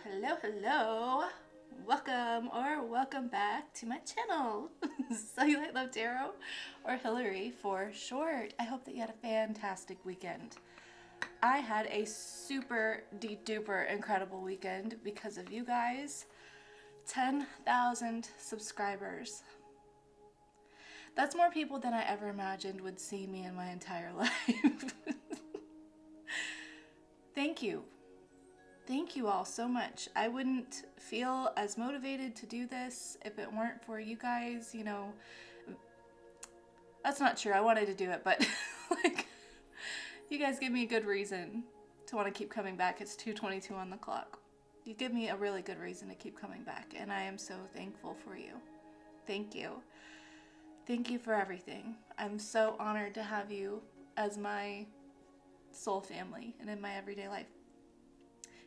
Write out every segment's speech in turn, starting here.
Hello. Welcome back to my channel. Cellulite Love Tarot, or Hillary for short. I hope that you had a fantastic weekend. I had a super duper incredible weekend because of you guys. 10,000 subscribers. That's more people than I ever imagined would see me in my entire life. Thank you. Thank you all so much. I wouldn't feel as motivated to do this if it weren't for you guys, you know. That's not true. I wanted to do it, but like, you guys give me a good reason to want to keep coming back. It's 2:22 on the clock. You give me a really good reason to keep coming back, and I am so thankful for you. Thank you. Thank you for everything. I'm so honored to have you as my soul family and in my everyday life.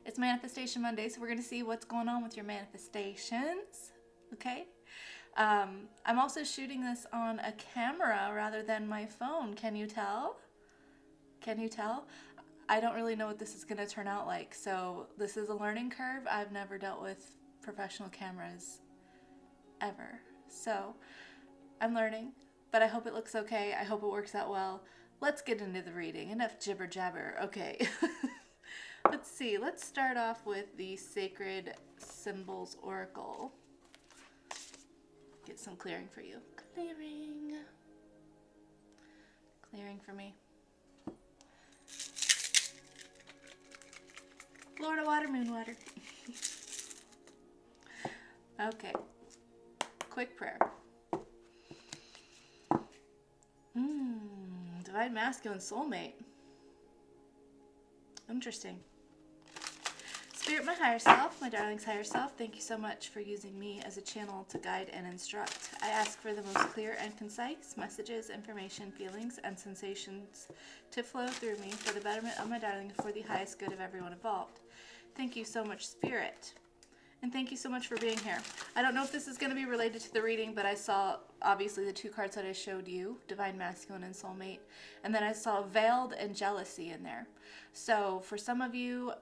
It's Manifestation Monday, so we're going to see what's going on with your manifestations, okay? I'm also shooting this on a camera rather than my phone. Can you tell? Can you tell? I don't really know what this is going to turn out like, so this is a learning curve. I've never dealt with professional cameras ever, so I'm learning, but I hope it looks okay. I hope it works out well. Let's get into the reading. Enough jibber jabber. Okay. Let's see. Let's start off with the Sacred Symbols Oracle. Get some clearing for you. Clearing. Clearing for me. Florida water, moon water. Okay. Quick prayer. Divine Masculine Soulmate. Interesting. Spirit, my higher self, my darling's higher self, thank you so much for using me as a channel to guide and instruct. I ask for the most clear and concise messages, information, feelings, and sensations to flow through me for the betterment of my darling and for the highest good of everyone involved. Thank you so much, Spirit. And thank you so much for being here. I don't know if this is going to be related to the reading, but I saw, obviously, the two cards that I showed you, Divine Masculine and Soulmate. And then I saw Veiled and Jealousy in there. So for some of you,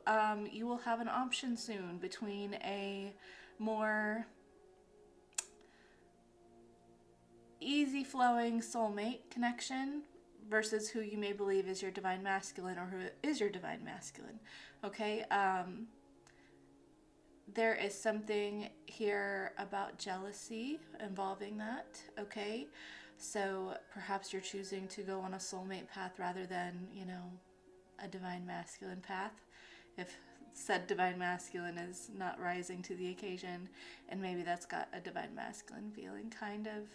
you will have an option soon between a more easy-flowing soulmate connection versus who you may believe is your Divine Masculine or who is your Divine Masculine. Okay? There is something here about jealousy involving that, okay? So perhaps you're choosing to go on a soulmate path rather than, you know, a Divine Masculine path. If said Divine Masculine is not rising to the occasion, and maybe that's got a Divine Masculine feeling kind of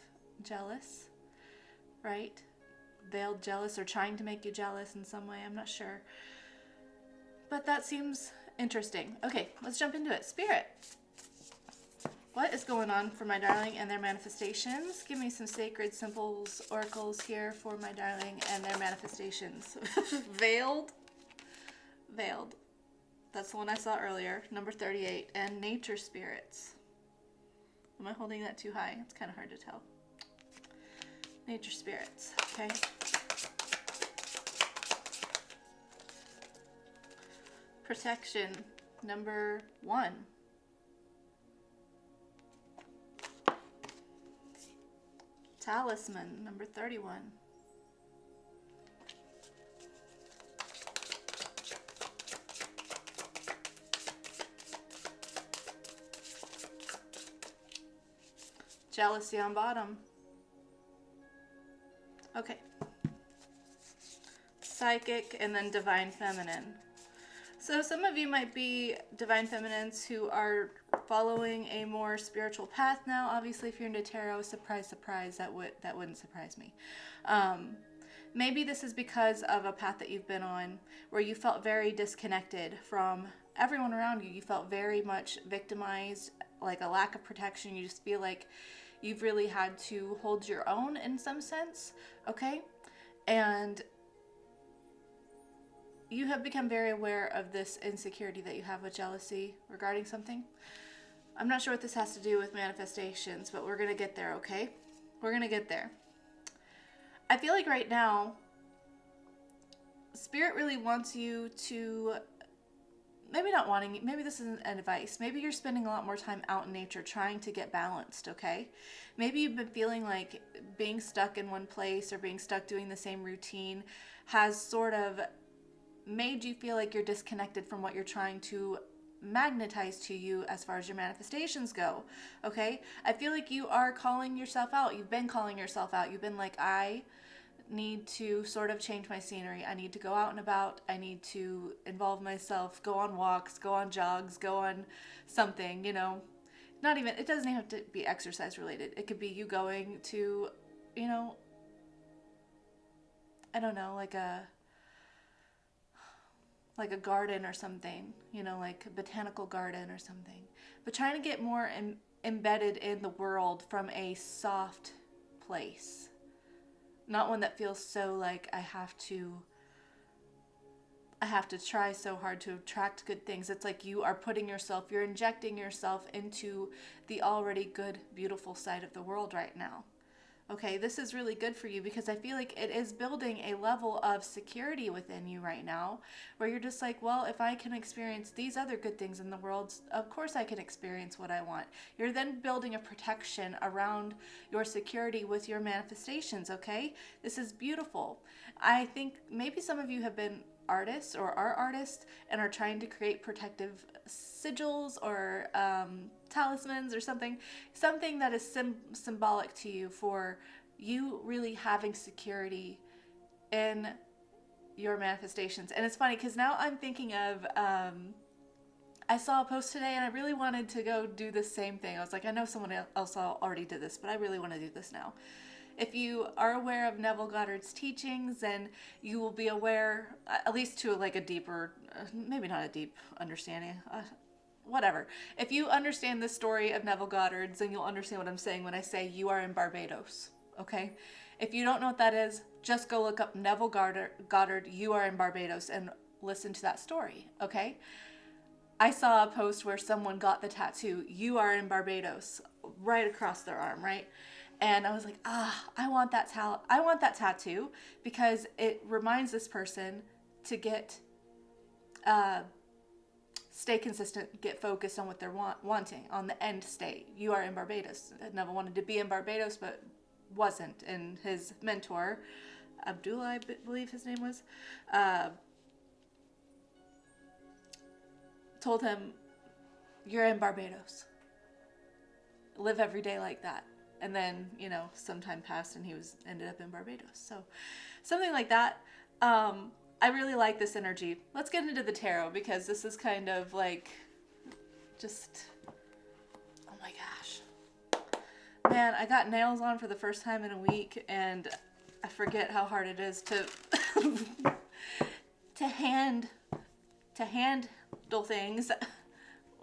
jealous, right? Veiled jealous or trying to make you jealous in some way, I'm not sure. But that seems interesting. Okay, let's jump into it. Spirit, what is going on for my darling and their manifestations? Give me some sacred symbols, oracles here for my darling and their manifestations. Veiled. Veiled. That's the one I saw earlier, number 38. And nature spirits. Am I holding that too high? It's kind of hard to tell. Nature spirits. Okay. Protection, number 1. Talisman, number 31. Jealousy on bottom. Okay. Psychic and then Divine Feminine. So some of you might be Divine Feminines who are following a more spiritual path now. Obviously, if you're into tarot, surprise, surprise, that wouldn't surprise me. Maybe this is because of a path that you've been on where you felt very disconnected from everyone around you. You felt very much victimized, like a lack of protection. You just feel like you've really had to hold your own in some sense, okay? And you have become very aware of this insecurity that you have with jealousy regarding something. I'm not sure what this has to do with manifestations, but we're going to get there, okay? We're going to get there. I feel like right now, Spirit really wants you to maybe not wanting, maybe this isn't advice. Maybe you're spending a lot more time out in nature trying to get balanced, okay? Maybe you've been feeling like being stuck in one place or being stuck doing the same routine has sort of made you feel like you're disconnected from what you're trying to magnetize to you as far as your manifestations go, okay? I feel like you are calling yourself out. You've been calling yourself out. You've been like, I need to sort of change my scenery. I need to go out and about. I need to involve myself, go on walks, go on jogs, go on something, you know. Not even, it doesn't even have to be exercise related. It could be you going to, you know, I don't know, like a garden or something, you know, like a botanical garden or something. But trying to get more embedded in the world from a soft place. Not one that feels so like I have to try so hard to attract good things. It's like you are putting yourself, you're injecting yourself into the already good, beautiful side of the world right now. Okay, this is really good for you because I feel like it is building a level of security within you right now where you're just like, well, if I can experience these other good things in the world, of course I can experience what I want. You're then building a protection around your security with your manifestations, okay? This is beautiful. I think maybe some of you have been artists or are artists and are trying to create protective sigils or talismans or something that is symbolic to you for you really having security in your manifestations. And it's funny because now I'm thinking of I saw a post today and I really wanted to go do the same thing. I was like, I know someone else already did this, but I really want to do this now. If you are aware of Neville Goddard's teachings, then you will be aware, at least to like a deeper, maybe not a deep understanding, whatever. If you understand the story of Neville Goddard's, then you'll understand what I'm saying when I say you are in Barbados, okay? If you don't know what that is, just go look up Neville Goddard, you are in Barbados, and listen to that story, okay? I saw a post where someone got the tattoo, you are in Barbados, right across their arm, right? And I was like, I want that tattoo because it reminds this person to get, stay consistent, get focused on what they're wanting, on the end state. You are in Barbados. Neville wanted to be in Barbados, but wasn't. And his mentor, Abdullah, I believe his name was, told him, you're in Barbados. Live every day like that. And then, you know, some time passed and he ended up in Barbados. So something like that. I really like this energy. Let's get into the tarot because this is kind of like just, oh my gosh. Man, I got nails on for the first time in a week and I forget how hard it is to handle things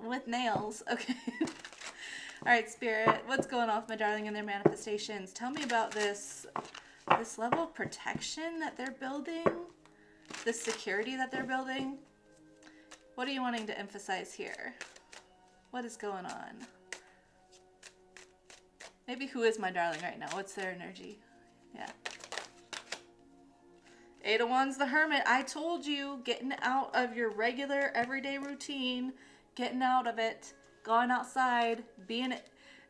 with nails. Okay. All right, Spirit, what's going on with my darling and their manifestations? Tell me about this level of protection that they're building, this security that they're building. What are you wanting to emphasize here? What is going on? Maybe who is my darling right now? What's their energy? Yeah. Eight of Wands, the Hermit. I told you, getting out of your regular everyday routine, getting out of it. Going outside, being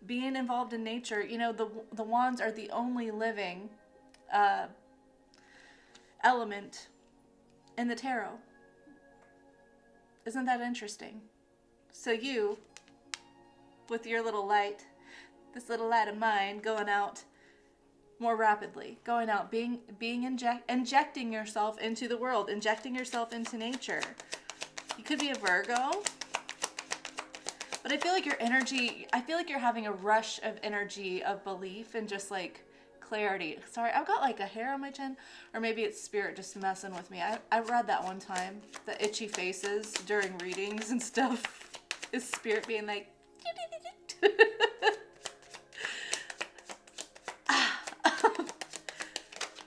involved in nature. You know, the wands are the only living element in the tarot. Isn't that interesting? So you, with your little light, this little light of mine, going out more rapidly, going out, injecting yourself into the world, injecting yourself into nature. You could be a Virgo. But I feel like your energy, I feel like you're having a rush of energy, of belief, and just like clarity. Sorry, I've got like a hair on my chin, or maybe it's spirit just messing with me. I read that one time, the itchy faces during readings and stuff. Is spirit being like,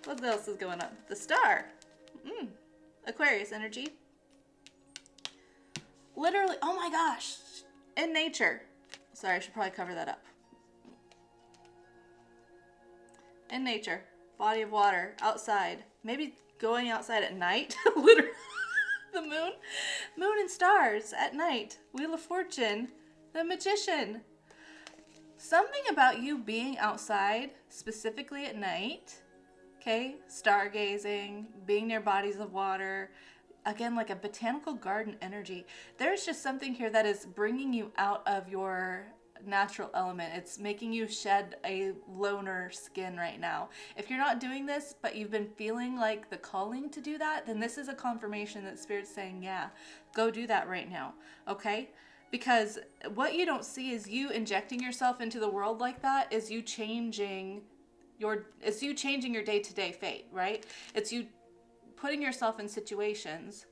what else is going on? The star. Aquarius energy. Literally, oh my gosh. In nature. Sorry, I should probably cover that up. In nature. Body of water. Outside. Maybe going outside at night. Literally. The moon and stars at night, Wheel of Fortune, the Magician. Something about you being outside, specifically at night, okay, stargazing, being near bodies of water, again, like a botanical garden energy. There's just something here that is bringing you out of your natural element. It's making you shed a loner skin right now. If you're not doing this, but you've been feeling like the calling to do that, then this is a confirmation that Spirit's saying, yeah, go do that right now, okay? Because what you don't see is you injecting yourself into the world like that is you changing your day-to-day fate, right? It's you putting yourself in situations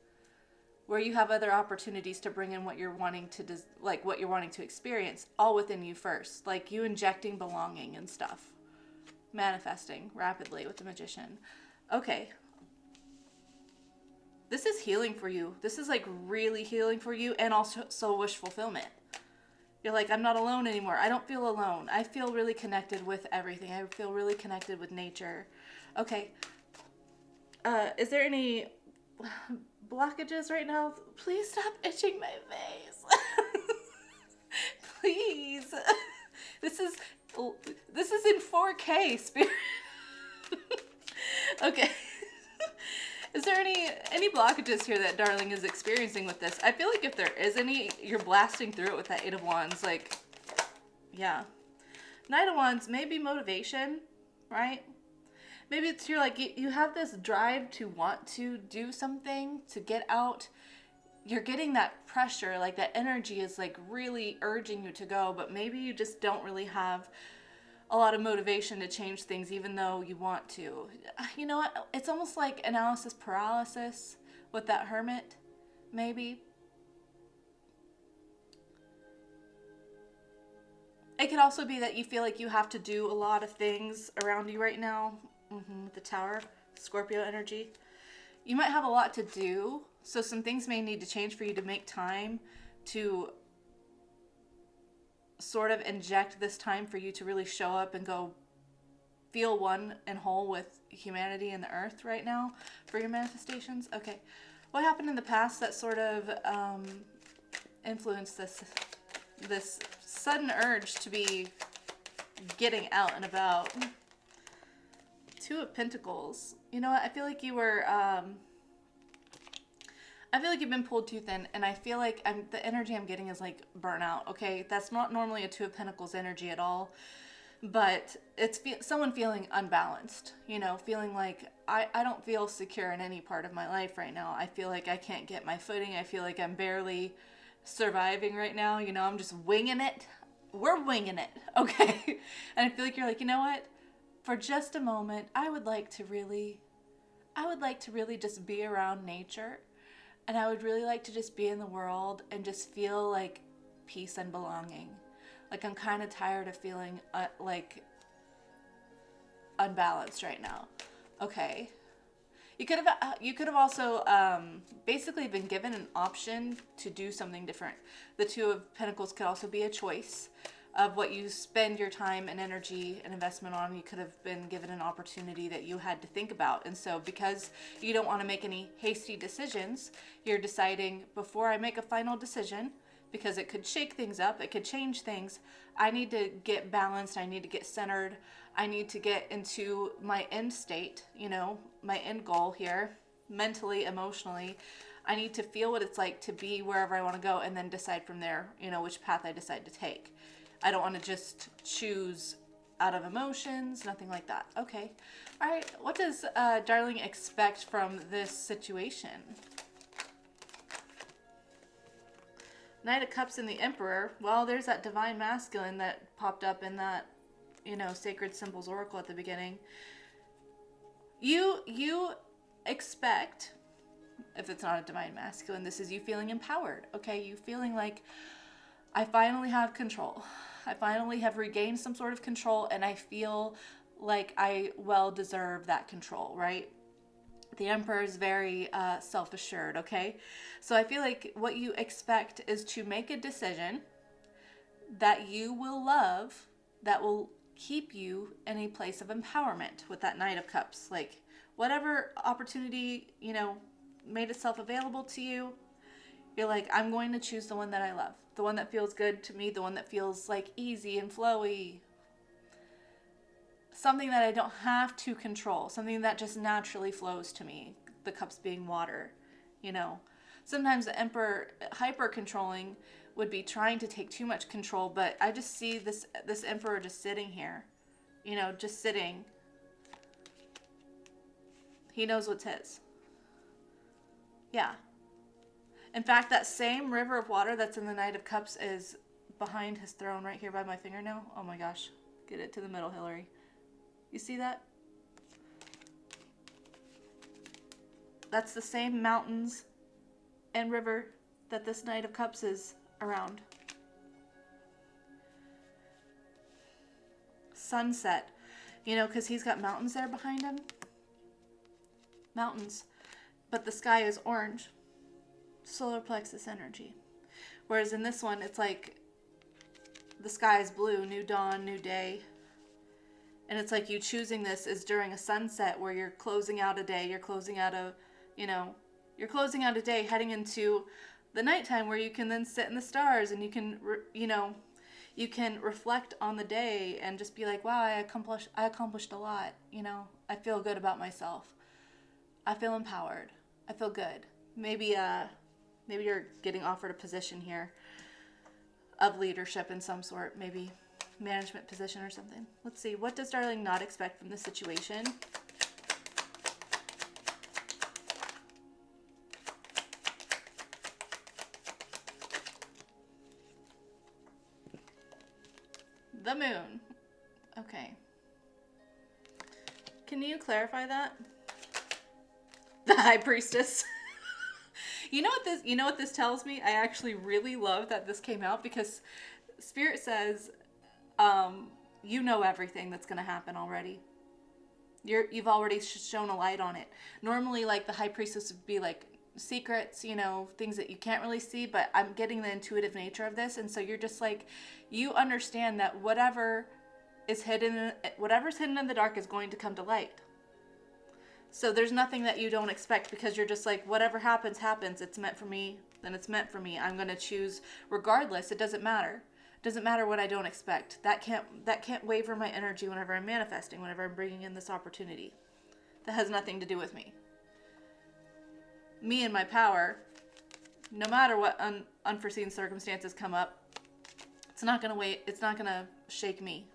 where you have other opportunities to bring in what you're wanting to what you're wanting to experience, all within you first, like you injecting belonging and stuff, manifesting rapidly with the Magician. Okay, this is healing for you. This is like really healing for you, and also wish fulfillment. You're like, I'm not alone anymore. I don't feel alone. I feel really connected with everything. I feel really connected with nature. Okay, is there any blockages right now? Please stop itching my face. Please. This is in 4K, Spirit. Okay. Is there any blockages here that Darling is experiencing with this? I feel like if there is any, you're blasting through it with that 8 of Wands. Like, yeah. Knight of Wands, maybe motivation, right? Maybe it's you're like, you have this drive to want to do something, to get out. You're getting that pressure, like that energy is like really urging you to go, but maybe you just don't really have a lot of motivation to change things even though you want to. You know what? It's almost like analysis paralysis with that Hermit, maybe. It could also be that you feel like you have to do a lot of things around you right now. The Tower, Scorpio energy. You might have a lot to do, so some things may need to change for you to make time to sort of inject this time for you to really show up and go feel one and whole with humanity and the earth right now for your manifestations. Okay, what happened in the past that sort of influenced this sudden urge to be getting out and about? 2 of Pentacles. You know what? I feel like you were, I feel like you've been pulled too thin, and I feel like the energy I'm getting is like burnout, okay? That's not normally a 2 of Pentacles energy at all, but it's someone feeling unbalanced, you know, feeling like I don't feel secure in any part of my life right now. I feel like I can't get my footing. I feel like I'm barely surviving right now. You know, I'm just winging it. We're winging it, okay? And I feel like you're like, you know what? For just a moment, I would like to really just be around nature, and I would really like to just be in the world and just feel like peace and belonging. Like I'm kind of tired of feeling like unbalanced right now. Okay. You could have also basically been given an option to do something different. The 2 of Pentacles could also be a choice of what you spend your time and energy and investment on. You could have been given an opportunity that you had to think about. And so because you don't want to make any hasty decisions, you're deciding before I make a final decision, because it could shake things up, it could change things, I need to get balanced, I need to get centered, I need to get into my end state, you know, my end goal here, mentally, emotionally. I need to feel what it's like to be wherever I want to go, and then decide from there, you know, which path I decide to take. I don't want to just choose out of emotions, nothing like that. Okay. All right. What does Darling expect from this situation? Knight of Cups and the Emperor. Well, there's that divine masculine that popped up in that, you know, Sacred Symbols Oracle at the beginning. You expect, if it's not a divine masculine, this is you feeling empowered. Okay. You feeling like, I finally have control. I finally have regained some sort of control, and I feel like I well deserve that control, right? The Emperor is very self-assured, okay? So I feel like what you expect is to make a decision that you will love, that will keep you in a place of empowerment with that Knight of Cups. Like, whatever opportunity, you know, made itself available to you. You're like, I'm going to choose the one that I love. The one that feels good to me. The one that feels like easy and flowy. Something that I don't have to control. Something that just naturally flows to me. The cups being water, you know. Sometimes the emperor, hyper controlling, would be trying to take too much control, but I just see this emperor just sitting here, you know, just sitting. He knows what's his. Yeah. In fact, that same river of water that's in the Knight of Cups is behind his throne right here by my fingernail. Oh my gosh. Get it to the middle, Hillary. You see that? That's the same mountains and river that this Knight of Cups is around. Sunset. You know, because he's got mountains there behind him. Mountains. But the sky is orange. Solar plexus energy. Whereas in this one, it's like the sky is blue. New dawn, new day. And it's like you choosing this is during a sunset where you're closing out a day. You're closing out a, you know, you're closing out a day heading into the nighttime where you can then sit in the stars and you can, you know, you can reflect on the day and just be like, wow, I accomplished a lot. You know, I feel good about myself. I feel empowered. I feel good. Maybe you're getting offered a position here of leadership in some sort, maybe management position or something. Let's see. What does Darling not expect from this situation? The moon. Okay. Can you clarify that? The High Priestess. You know what this tells me? I actually really love that this came out because Spirit says, you know everything that's going to happen already. You've already shown a light on it. Normally, like the High Priestess would be like secrets, you know, things that you can't really see, but I'm getting the intuitive nature of this, and so you're just like, you understand that whatever's hidden in the dark is going to come to light. So there's nothing that you don't expect because you're just like, whatever happens, happens. It's meant for me, then it's meant for me. I'm going to choose regardless. It doesn't matter. It doesn't matter what I don't expect. That can't waver my energy whenever I'm manifesting, whenever I'm bringing in this opportunity. That has nothing to do with me. Me and my power, no matter what unforeseen circumstances come up, it's not going to shake me.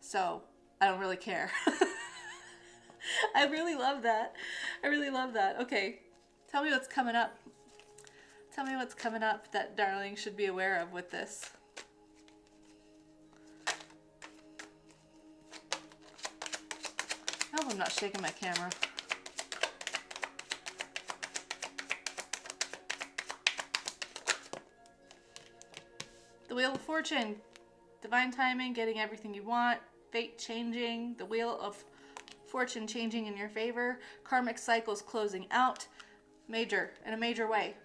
So I don't really care. I really love that. Okay. Tell me what's coming up. Tell me what's coming up that Darling should be aware of with this. I hope I'm not shaking my camera. The Wheel of Fortune. Divine timing, getting everything you want. Fate changing. The Wheel of Fortune changing in your favor. Karmic cycles closing out. In a major way.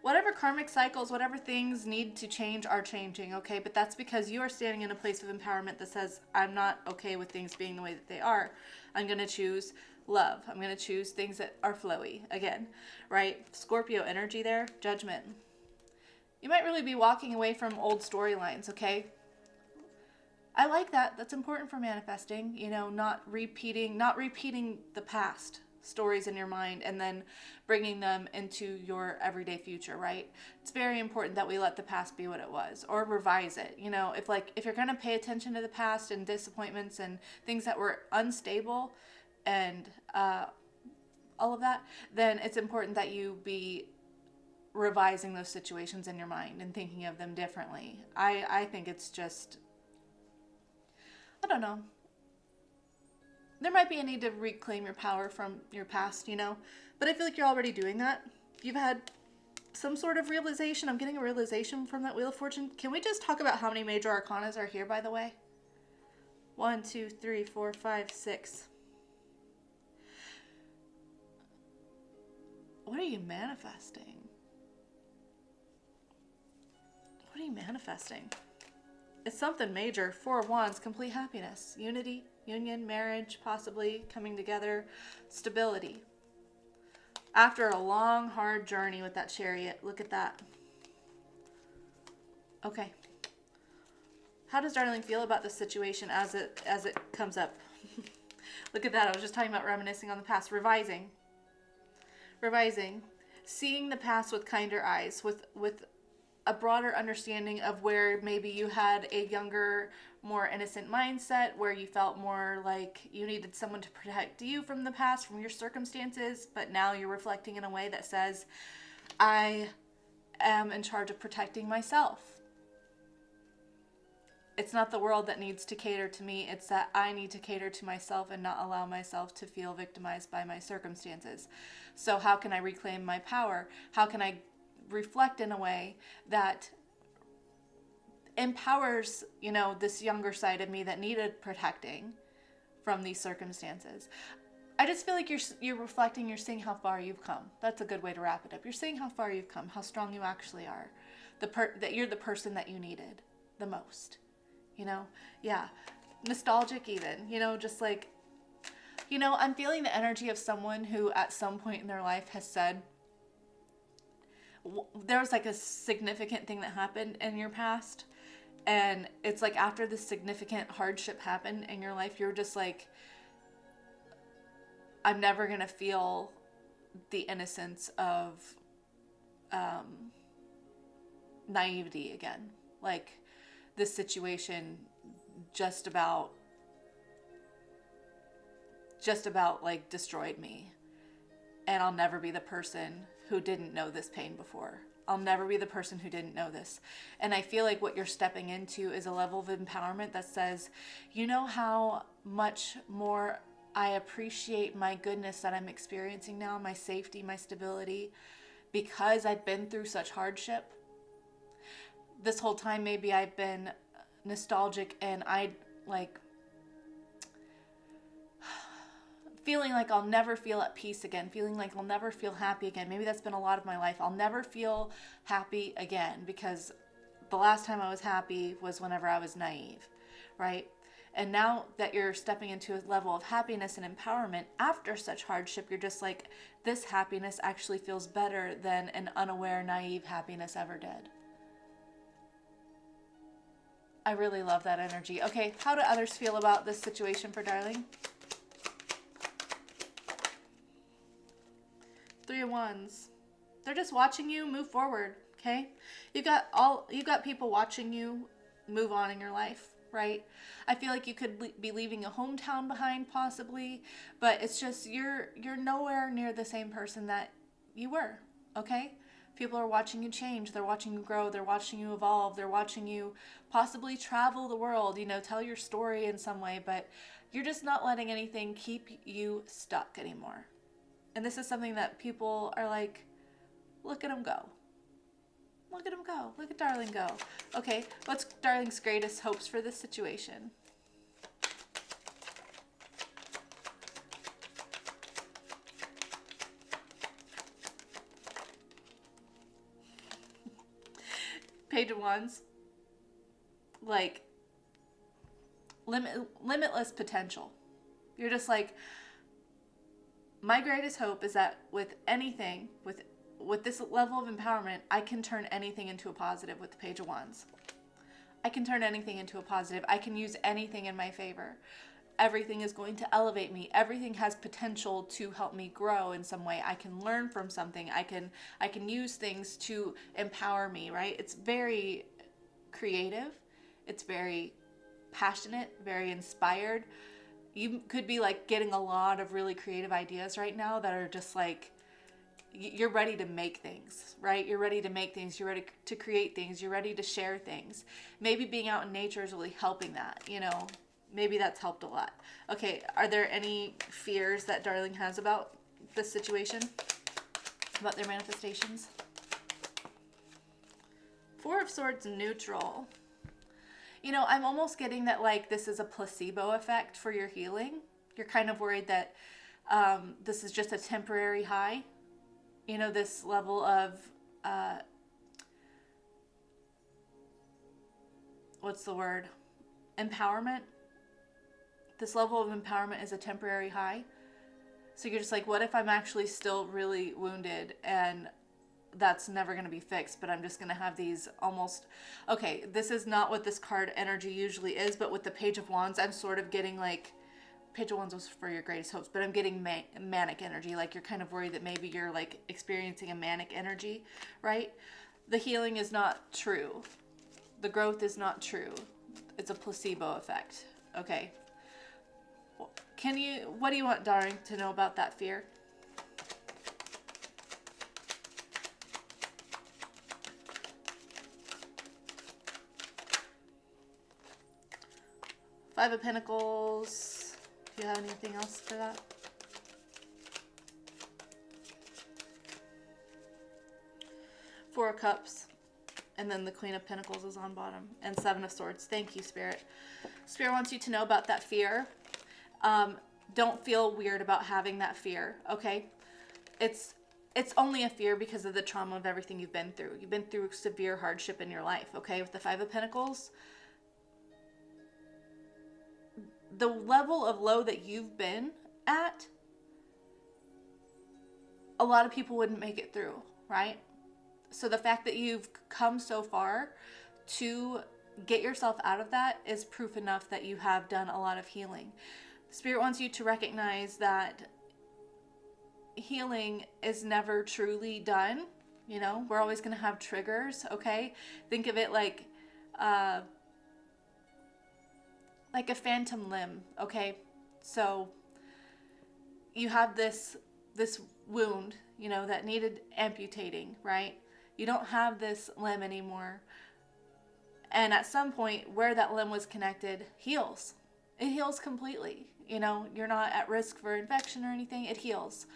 Whatever karmic cycles, whatever things need to change are changing, okay? But that's because you are standing in a place of empowerment that says, I'm not okay with things being the way that they are. I'm going to choose love. I'm going to choose things that are flowy, again, right? Scorpio energy there, judgment. You might really be walking away from old storylines, okay? I like that. That's important for manifesting, you know, not repeating the past stories in your mind and then bringing them into your everyday future, right? It's very important that we let the past be what it was or revise it. You know, if you're going to pay attention to the past and disappointments and things that were unstable and all of that, then it's important that you be revising those situations in your mind and thinking of them differently. I think it's just, I don't know. There might be a need to reclaim your power from your past, you know, but I feel like you're already doing that. You've had some sort of realization. I'm getting a realization from that Wheel of Fortune. Can we just talk about how many major arcanas are here, by the way? 1, 2, 3, 4, 5, 6. What are you manifesting? What are you manifesting? It's something major. 4 of Wands, complete happiness, unity, union, marriage, possibly coming together, stability. After a long, hard journey with that chariot. Look at that. Okay. How does Darling feel about this situation as it comes up? Look at that. I was just talking about reminiscing on the past. Revising. Seeing the past with kinder eyes, with a broader understanding of where maybe you had a younger, more innocent mindset, where you felt more like you needed someone to protect you from the past, from your circumstances, but now you're reflecting in a way that says, I am in charge of protecting myself. It's not the world that needs to cater to me, it's that I need to cater to myself and not allow myself to feel victimized by my circumstances. So how can I reclaim my power? How can I reflect in a way that empowers, this younger side of me that needed protecting from these circumstances? I just feel like you're reflecting, you're seeing how far you've come. That's a good way to wrap it up. You're seeing how far you've come, how strong you actually are, that you're the person that you needed the most. Yeah, nostalgic even, just like, I'm feeling the energy of someone who at some point in their life has said, there was like a significant thing that happened in your past, and it's like after this significant hardship happened in your life, you're just like, I'm never gonna feel the innocence of naivety again. Like, this situation just about like destroyed me, and I'll never be the person who didn't know this pain before. I'll never be the person who didn't know this. And I feel like what you're stepping into is a level of empowerment that says, how much more I appreciate my goodness that I'm experiencing now, my safety, my stability, because I've been through such hardship. This whole time, maybe I've been nostalgic and feeling like I'll never feel at peace again, feeling like I'll never feel happy again. Maybe that's been a lot of my life. I'll never feel happy again because the last time I was happy was whenever I was naive, right? And now that you're stepping into a level of happiness and empowerment after such hardship, you're just like, this happiness actually feels better than an unaware, naive happiness ever did. I really love that energy. Okay, how do others feel about this situation for Darling? 3 of Wands. They're just watching you move forward, okay? You've got people watching you move on in your life, right? I feel like you could be leaving a hometown behind possibly, but it's just you're nowhere near the same person that you were, okay? People are watching you change. They're watching you grow. They're watching you evolve. They're watching you possibly travel the world, tell your story in some way, but you're just not letting anything keep you stuck anymore. And this is something that people are like, look at him go. Look at him go. Look at Darling go. Okay, what's Darling's greatest hopes for this situation? Page of Wands. Like, limitless potential. You're just like, my greatest hope is that with anything, with this level of empowerment, I can turn anything into a positive with the Page of Wands. I can turn anything into a positive. I can use anything in my favor. Everything is going to elevate me. Everything has potential to help me grow in some way. I can learn from something. I can use things to empower me, right? It's very creative. It's very passionate, very inspired. You could be like getting a lot of really creative ideas right now that are just like, you're ready to make things, right? You're ready to make things. You're ready to create things. You're ready to share things. Maybe being out in nature is really helping that, Maybe that's helped a lot. Okay, are there any fears that Darling has about this situation? About their manifestations? 4 of Swords neutral. I'm almost getting that like this is a placebo effect for your healing. You're kind of worried that this is just a temporary high. This level of, what's the word? Empowerment. This level of empowerment is a temporary high. So you're just like, what if I'm actually still really wounded and that's never going to be fixed, but I'm just going to have these almost, okay, this is not what this card energy usually is, but with the Page of Wands, I'm sort of getting like, Page of Wands was for your greatest hopes, but I'm getting manic energy. Like you're kind of worried that maybe you're like experiencing a manic energy, right? The healing is not true. The growth is not true. It's a placebo effect. Okay. What do you want, darling, to know about that fear? Five of Pentacles. Do you have anything else for that? Four of Cups. And then the Queen of Pentacles is on bottom. And Seven of Swords. Thank you, Spirit. Spirit wants you to know about that fear. Don't feel weird about having that fear, okay? It's only a fear because of the trauma of everything you've been through. You've been through severe hardship in your life, okay? With the Five of Pentacles, the level of low that you've been at, a lot of people wouldn't make it through, right? So the fact that you've come so far to get yourself out of that is proof enough that you have done a lot of healing. Spirit wants you to recognize that healing is never truly done. You know, we're always going to have triggers, okay? Think of it like a phantom limb, okay? So you have this wound, you know, that needed amputating, right? You don't have this limb anymore. And at some point where that limb was connected heals. It heals completely. You know, you're not at risk for infection or anything. It heals.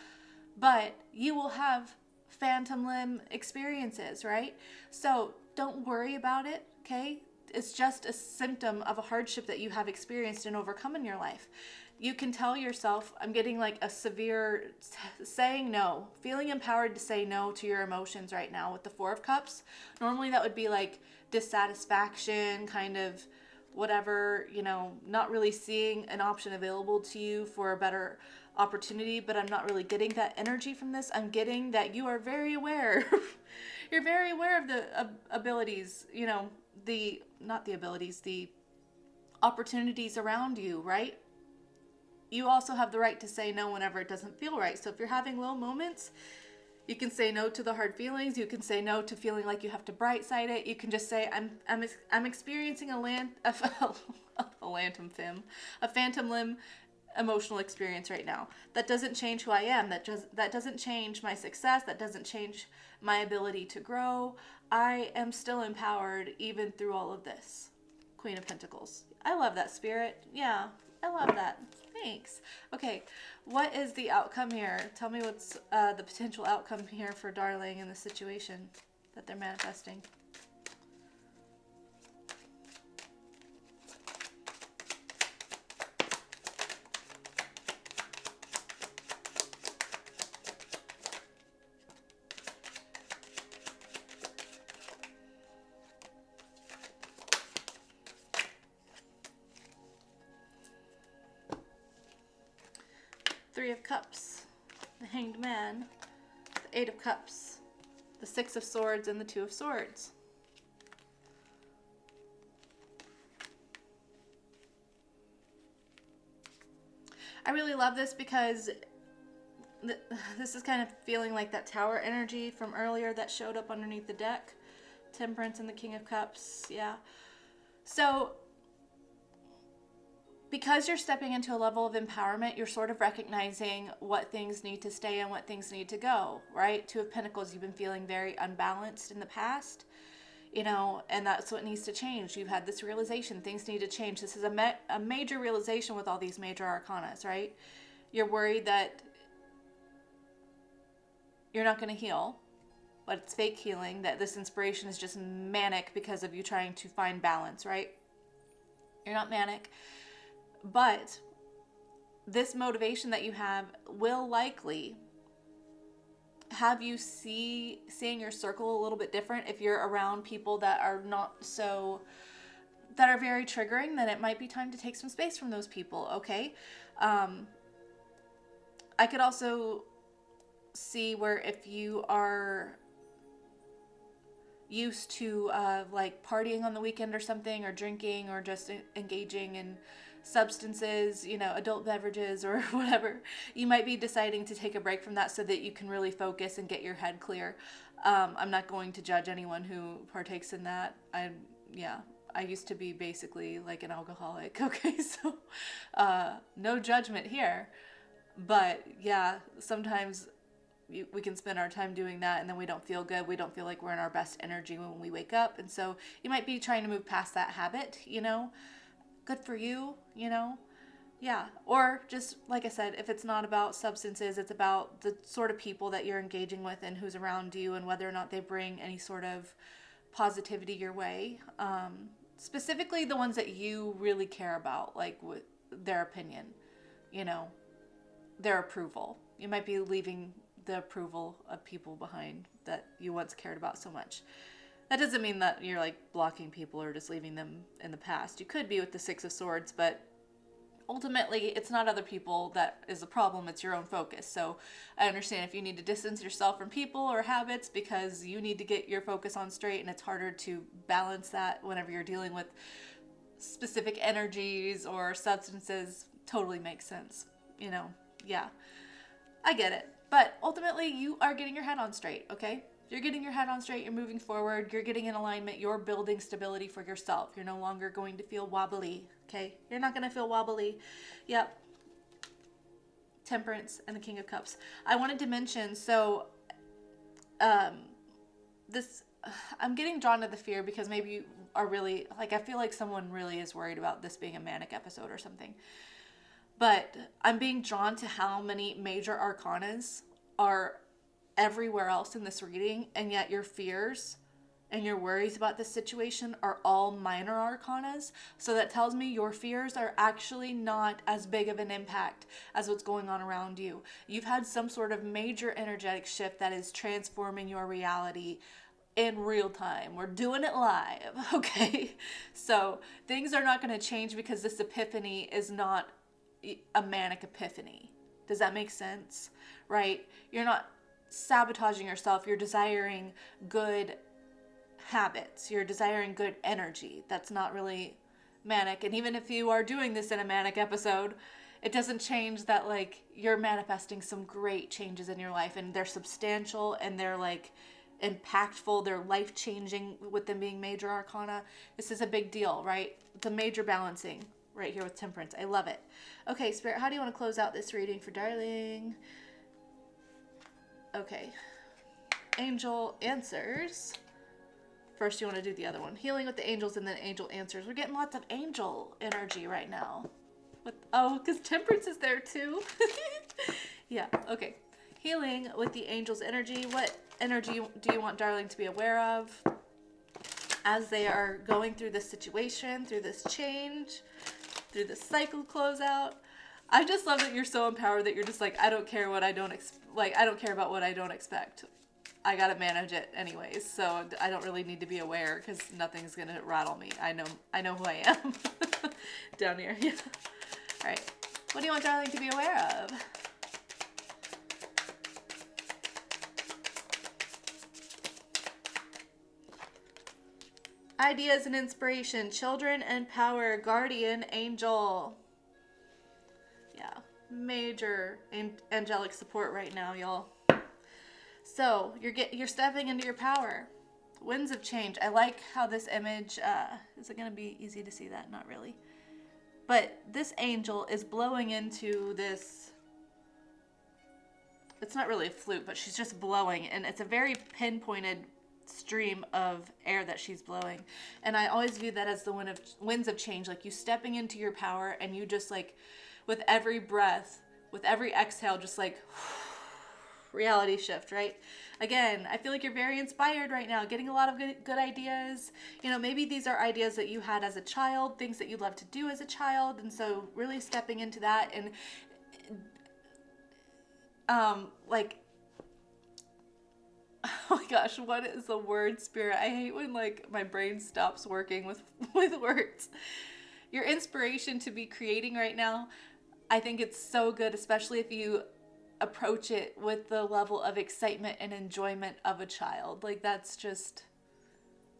But you will have phantom limb experiences, right? So don't worry about it, okay? It's just a symptom of a hardship that you have experienced and overcome in your life. You can tell yourself, I'm getting like a severe saying no, feeling empowered to say no to your emotions right now with the Four of Cups. Normally that would be like dissatisfaction, kind of whatever, you know, not really seeing an option available to you for a better opportunity, but I'm not really getting that energy from this. I'm getting that you are very aware. You're very aware of the abilities, you know, the opportunities around you, right? You also have the right to say no whenever it doesn't feel right. So if you're having low moments, you can say no to the hard feelings. You can say no to feeling like you have to bright side it. You can just say, I'm experiencing a phantom limb emotional experience right now. That doesn't change who I am. That doesn't change my success. That doesn't change my ability to grow. I am still empowered even through all of this. Queen of Pentacles. I love that, Spirit. Yeah, I love that. Thanks. Okay, what is the outcome here? Tell me what's the potential outcome here for darling in the situation that they're manifesting. Three of Cups, the Hanged Man, the Eight of Cups, the Six of Swords, and the Two of Swords. I really love this because this is kind of feeling like that Tower energy from earlier that showed up underneath the deck. Temperance and the King of Cups, yeah. So because you're stepping into a level of empowerment, you're sort of recognizing what things need to stay and what things need to go, right? Two of Pentacles, you've been feeling very unbalanced in the past, you know, and that's what needs to change. You've had this realization, things need to change. This is a major realization with all these major arcanas, right? You're worried that you're not going to heal, but it's fake healing, that this inspiration is just manic because of you trying to find balance, right? You're not manic. But this motivation that you have will likely have you seeing your circle a little bit different. If you're around people that are that are very triggering, then it might be time to take some space from those people, okay? I could also see where if you are used to like partying on the weekend or something, or drinking, or just engaging in substances, adult beverages or whatever, you might be deciding to take a break from that so that you can really focus and get your head clear. I'm not going to judge anyone who partakes in that. I used to be basically like an alcoholic. Okay, so no judgment here. But yeah, sometimes we can spend our time doing that, and then we don't feel good. We don't feel like we're in our best energy when we wake up. And so you might be trying to move past that habit, good for you, yeah. Or just, like I said, if it's not about substances, it's about the sort of people that you're engaging with and who's around you, and whether or not they bring any sort of positivity your way. Specifically the ones that you really care about, like with their opinion, their approval. You might be leaving the approval of people behind that you once cared about so much. That doesn't mean that you're like blocking people or just leaving them in the past. You could be with the Six of Swords, but ultimately it's not other people that is the problem, it's your own focus. So I understand if you need to distance yourself from people or habits because you need to get your focus on straight, and it's harder to balance that whenever you're dealing with specific energies or substances. Totally makes sense. Yeah, I get it. But ultimately, you are getting your head on straight, okay? You're getting your head on straight, you're moving forward, you're getting in alignment, you're building stability for yourself. You're no longer going to feel wobbly, okay? You're not going to feel wobbly. Yep. Temperance and the King of Cups. I wanted to mention, so this, I'm getting drawn to the fear because maybe you are really, like, I feel like someone really is worried about this being a manic episode or something. But I'm being drawn to how many major arcanas are everywhere else in this reading, and yet your fears and your worries about this situation are all minor arcanas. So that tells me your fears are actually not as big of an impact as what's going on around you. You've had some sort of major energetic shift that is transforming your reality in real time. We're doing it live, okay? So things are not going to change because this epiphany is not a manic epiphany. Does that make sense? Right? You're not sabotaging yourself. You're desiring good habits. You're desiring good energy. That's not really manic. And even if you are doing this in a manic episode, it doesn't change that, like, you're manifesting some great changes in your life, and they're substantial, and they're like impactful, they're life-changing with them being major arcana. This is a big deal, right? The major balancing right here with Temperance. I love it. Okay, Spirit, how do you want to close out this reading for Darling? Okay. Angel Answers. First, you want to do the other one. Healing with the Angels, and then Angel Answers. We're getting lots of angel energy right now. Because Temperance is there too. Yeah, okay. Healing with the Angels' energy. What energy do you want Darling to be aware of as they are going through this situation, through this change, through this cycle closeout? I just love that you're so empowered that you're just like, I don't care what I don't I don't care about what I don't expect. I gotta manage it anyways, so I don't really need to be aware because nothing's gonna rattle me. I know who I am. Down here, yeah. All right, what do you want Darling to be aware of? Ideas and inspiration, children and power, guardian angel. Yeah, major angelic support right now, y'all. So you're stepping into your power. Winds of change. I like how this image, is it going to be easy to see that? Not really. But this angel is blowing into this, it's not really a flute, but she's just blowing, and it's a very pinpointed stream of air that she's blowing. And I always view that as the winds of change, like you stepping into your power, and you just like, with every breath, with every exhale, just like reality shift, right? Again, I feel like you're very inspired right now, getting a lot of good ideas. Maybe these are ideas that you had as a child, things that you loved to do as a child, and so really stepping into that, and like, oh my gosh, what is the word, Spirit? I hate when like my brain stops working with words. Your inspiration to be creating right now, I think it's so good, especially if you approach it with the level of excitement and enjoyment of a child. Like, that's just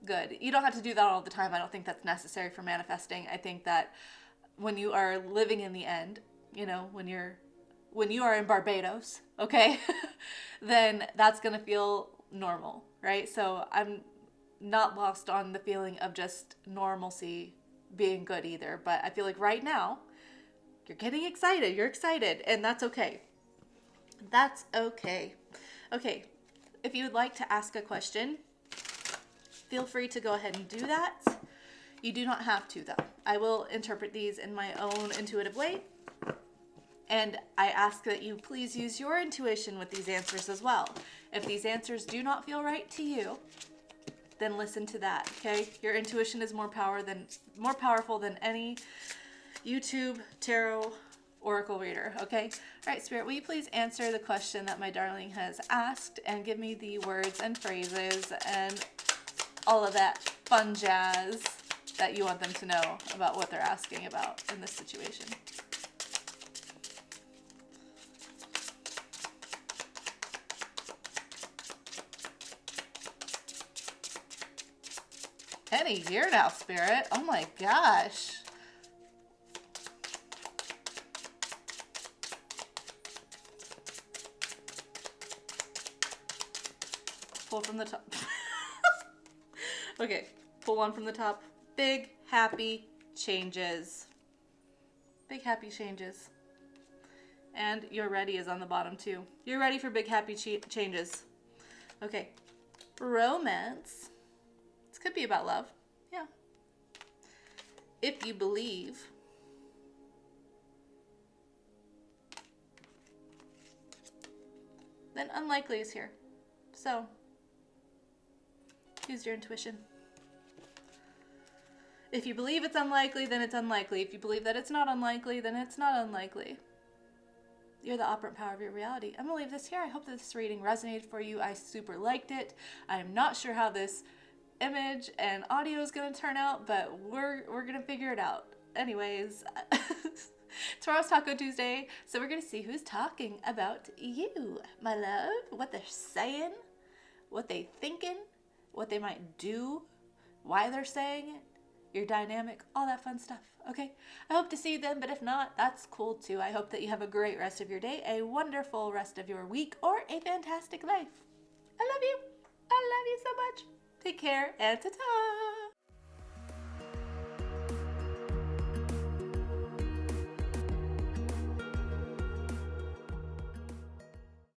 good. You don't have to do that all the time. I don't think that's necessary for manifesting. I think that when you are living in the end, when you are in Barbados, okay, then that's going to feel normal, right? So I'm not lost on the feeling of just normalcy being good either. But I feel like right now, you're getting excited. You're excited, and that's okay. That's okay. Okay, if you would like to ask a question, feel free to go ahead and do that. You do not have to, though. I will interpret these in my own intuitive way. And I ask that you please use your intuition with these answers as well. If these answers do not feel right to you, then listen to that, okay? Your intuition is more powerful than any YouTube tarot oracle reader, okay? All right, Spirit, will you please answer the question that my darling has asked and give me the words and phrases and all of that fun jazz that you want them to know about what they're asking about in this situation. Any year now, Spirit. Oh my gosh. Pull from the top. Okay, pull one from the top. Big, happy changes. Big, happy changes. And you're ready is on the bottom too. You're ready for big, happy changes. Okay, romance. This could be about love. Yeah. If you believe. Then unlikely is here. So, use your intuition. If you believe it's unlikely, then it's unlikely. If you believe that it's not unlikely, then it's not unlikely. You're the operant power of your reality. I'm going to leave this here. I hope that this reading resonated for you. I super liked it. I'm not sure how this image and audio is going to turn out, but we're going to figure it out. Anyways, tomorrow's Taco Tuesday, so we're going to see who's talking about you, my love, what they're saying, what they thinking, what they might do, why they're saying it, your dynamic, all that fun stuff, okay? I hope to see you then, but if not, that's cool too. I hope that you have a great rest of your day, a wonderful rest of your week, or a fantastic life. I love you. I love you so much. Take care, and ta-ta!